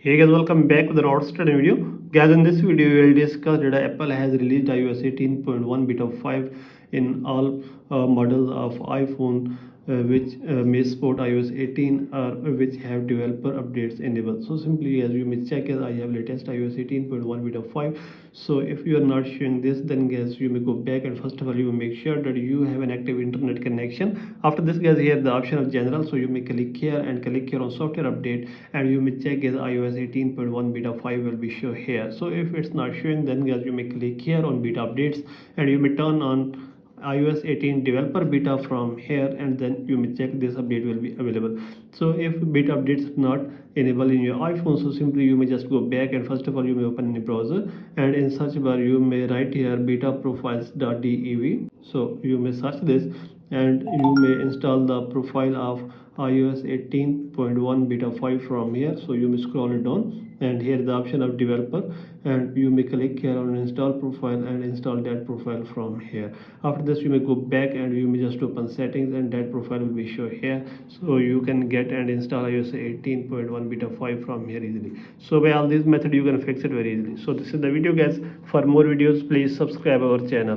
Hey guys, welcome back with another study video. Guys, in this video we will discuss that Apple has released iOS 18.1 beta 5 in all models of iPhone which may support iOS 18 or which have developer updates enabled. So simply, as you may check, as I have latest iOS 18.1 beta 5. So if you are not showing this, then guys you may go back and first of all you will make sure that you have an active internet connection. After this, guys, here the option of general, so you may click here and click here on software update, and you may check is iOS 18.1 beta 5 will be shown here. So if it's not showing, then guys you may click here on beta updates and you may turn on iOS 18 developer beta from here, and then you may check this update will be available. So if beta updates not enable in your iPhone, so simply you may just go back and first of all you may open any browser, and in search bar you may write here beta profiles.dev. so you may search this and you may install the profile of iOS 18.1 beta 5 from here. So you may scroll it down and here the option of developer, and you may click here on install profile and install that profile from here. After this you may go back and you may just open settings and that profile will be shown here, so you can get and install iOS 18.1 beta 5 from here easily. So by all these methods you can fix it very easily. So this is the video, guys. For more videos please subscribe our channel.